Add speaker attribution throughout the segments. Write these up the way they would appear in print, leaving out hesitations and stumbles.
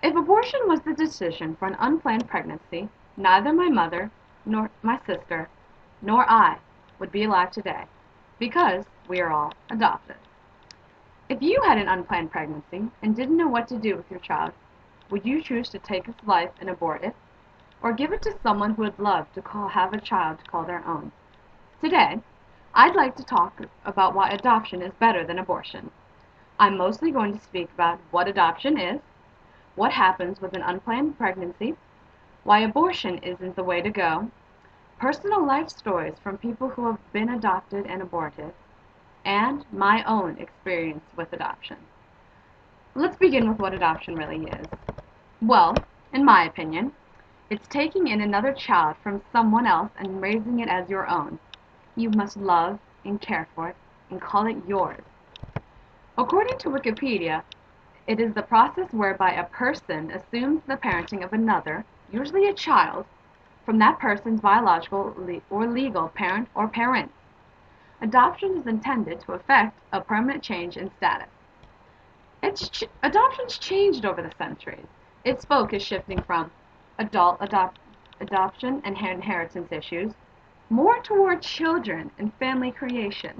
Speaker 1: If abortion was the decision for an unplanned pregnancy, neither my mother, nor my sister, nor I would be alive today, because we are all adopted. If you had an unplanned pregnancy and didn't know what to do with your child, would you choose to take its life and abort it, or give it to someone who would love to have a child to call their own? Today, I'd like to talk about why adoption is better than abortion. I'm mostly going to speak about what adoption is, what happens with an unplanned pregnancy, why abortion isn't the way to go, personal life stories from people who have been adopted and aborted, and my own experience with adoption. Let's begin with what adoption really is. Well, in my opinion, it's taking in another child from someone else and raising it as your own. You must love and care for it and call it yours. According to Wikipedia, it is the process whereby a person assumes the parenting of another, usually a child, from that person's biological or legal parent or parents. Adoption is intended to effect a permanent change in status. Adoption's changed over the centuries. Its spoke is shifting from adoption and inheritance issues more toward children and family creation.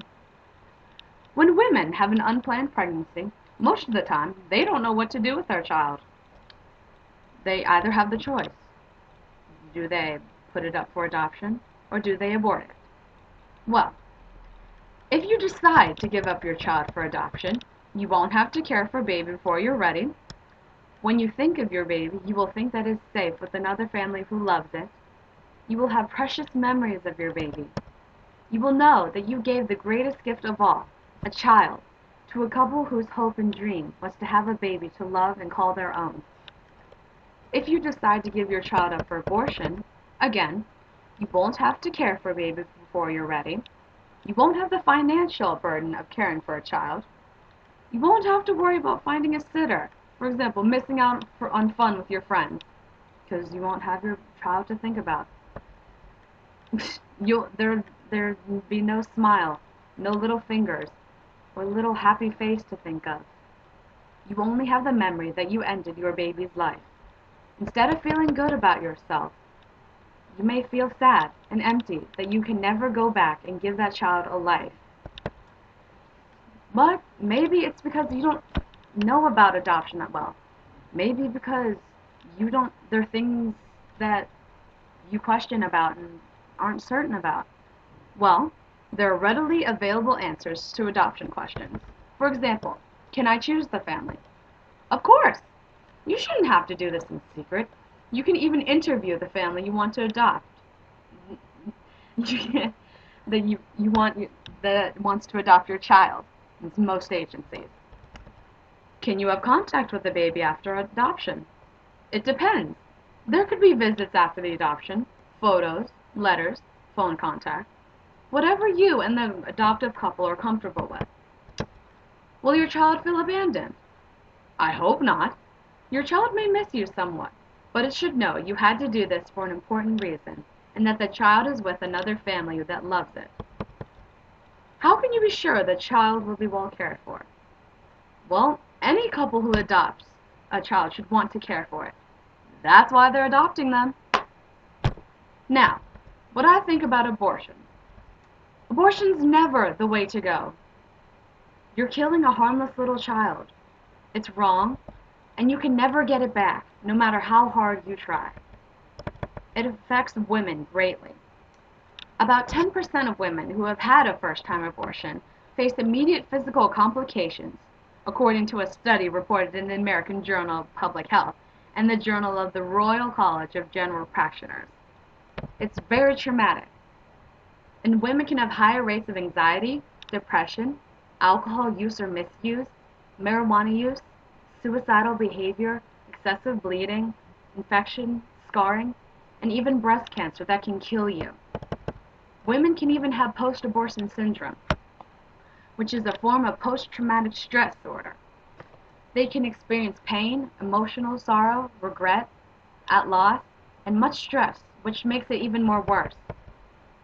Speaker 1: When women have an unplanned pregnancy, most of the time they don't know what to do with their child. They either have the choice. Do they put it up for adoption, or do they abort it? Well, if you decide to give up your child for adoption, you won't have to care for baby before you're ready. When you think of your baby, you will think that it's safe with another family who loves it. You will have precious memories of your baby. You will know that you gave the greatest gift of all, a child, to a couple whose hope and dream was to have a baby to love and call their own. If you decide to give your child up for abortion, again, you won't have to care for baby before you're ready. You won't have the financial burden of caring for a child. You won't have to worry about finding a sitter, for example, missing out on fun with your friends, because you won't have your child to think about. There will be no smile, no little fingers, or little happy face to think of. You only have the memory that you ended your baby's life. Instead of feeling good about yourself, you may feel sad and empty that you can never go back and give that child a life. But maybe it's because you don't know about adoption that well. Maybe because there are things that you question about and aren't certain about. Well, there are readily available answers to adoption questions. For example, can I choose the family? Of course! You shouldn't have to do this in secret. You can even interview the family you want to adopt. That wants to adopt your child. It's most agencies. Can you have contact with the baby after adoption? It depends. There could be visits after the adoption, photos, letters, phone contact, whatever you and the adoptive couple are comfortable with. Will your child feel abandoned? I hope not. Your child may miss you somewhat, but it should know you had to do this for an important reason, and that the child is with another family that loves it. How can you be sure the child will be well cared for? Well, any couple who adopts a child should want to care for it. That's why they're adopting them. Now, what I think about abortion. Abortion's never the way to go. You're killing a harmless little child. It's wrong, and you can never get it back, no matter how hard you try. It affects women greatly. About 10% of women who have had a first-time abortion face immediate physical complications, according to a study reported in the American Journal of Public Health and the Journal of the Royal College of General Practitioners. It's very traumatic. And women can have higher rates of anxiety, depression, alcohol use or misuse, marijuana use, suicidal behavior, excessive bleeding, infection, scarring, and even breast cancer that can kill you. Women can even have post-abortion syndrome, which is a form of post-traumatic stress disorder. They can experience pain, emotional sorrow, regret, at loss, and much stress, which makes it even more worse.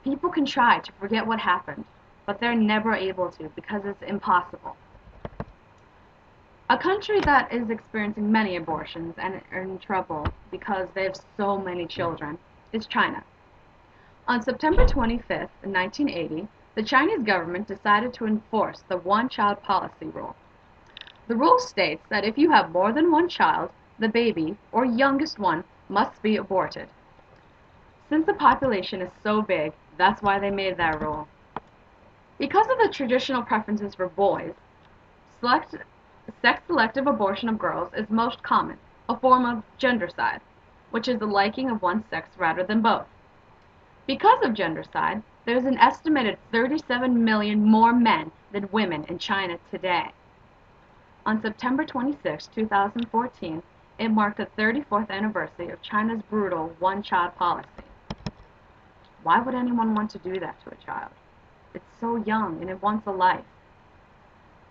Speaker 1: People can try to forget what happened, but they're never able to because it's impossible. A country that is experiencing many abortions and are in trouble because they have so many children is China. On September 25th, 1980, the Chinese government decided to enforce the one-child policy rule. The rule states that if you have more than one child, the baby, or youngest one, must be aborted. Since the population is so big, that's why they made that rule. Because of the traditional preferences for boys, sex-selective abortion of girls is most common, a form of gendercide, which is the liking of one sex rather than both. Because of gendercide, there's an estimated 37 million more men than women in China today. On September 26, 2014, it marked the 34th anniversary of China's brutal one-child policy. Why would anyone want to do that to a child? It's so young and it wants a life.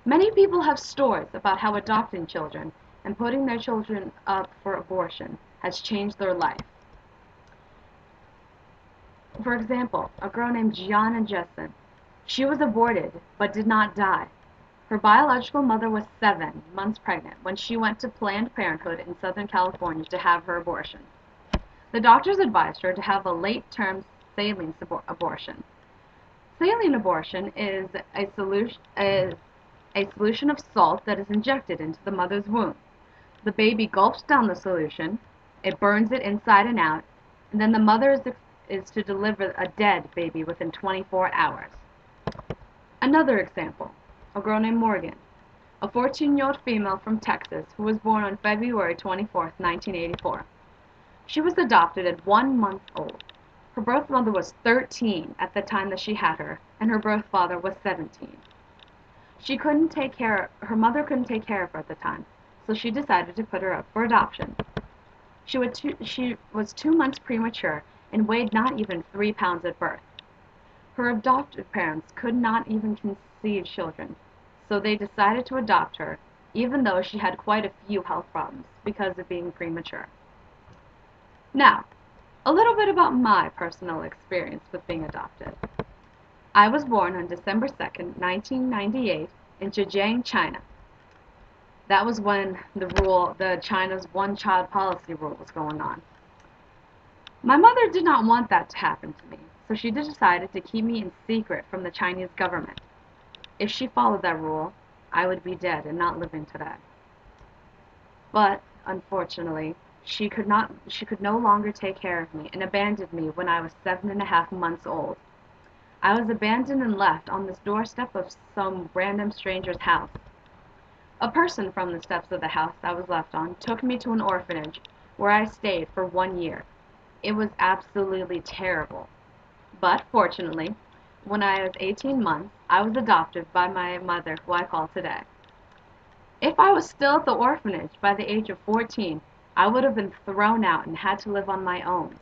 Speaker 1: Many people have stories about how adopting children and putting their children up for abortion has changed their life. For example, a girl named Gianna Jessen. She was aborted but did not die. Her biological mother was 7 months pregnant when she went to Planned Parenthood in Southern California to have her abortion. The doctors advised her to have a late-term saline abortion. Saline abortion is a solution of salt that is injected into the mother's womb. The baby gulps down the solution, it burns it inside and out, and then the mother is to deliver a dead baby within 24 hours. Another example, a girl named Morgan, a 14-year-old female from Texas who was born on February 24, 1984. She was adopted at 1 month old. Her birth mother was 13 at the time that she had her, and her birth father was 17. Her mother couldn't take care of her at the time, so she decided to put her up for adoption. She was 2 months premature and weighed not even 3 pounds at birth. Her adoptive parents could not even conceive children, so they decided to adopt her, even though she had quite a few health problems because of being premature. Now, a little bit about my personal experience with being adopted. I was born on December 2nd, 1998, in Zhejiang, China. That was when the China's one-child policy rule was going on. My mother did not want that to happen to me, so she decided to keep me in secret from the Chinese government. If she followed that rule, I would be dead and not living today. But, unfortunately, she could no longer take care of me and abandoned me when I was 7.5 months old. I was abandoned and left on this doorstep of some random stranger's house. A person from the steps of the house I was left on took me to an orphanage where I stayed for 1 year. It was absolutely terrible. But fortunately, when I was 18 months, I was adopted by my mother, who I call today. If I was still at the orphanage by the age of 14, I would have been thrown out and had to live on my own.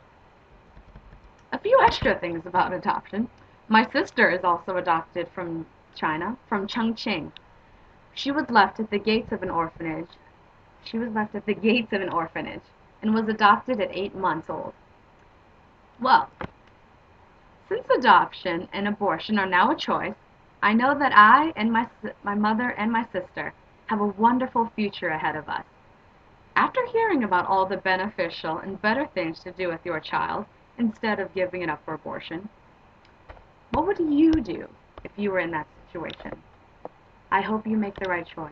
Speaker 1: A few extra things about adoption. My sister is also adopted from China, from Chongqing. She was left at the gates of an orphanage. And was adopted at 8 months old. Well, since adoption and abortion are now a choice, I know that I and my mother and my sister have a wonderful future ahead of us. After hearing about all the beneficial and better things to do with your child instead of giving it up for abortion, what would you do if you were in that situation? I hope you make the right choice.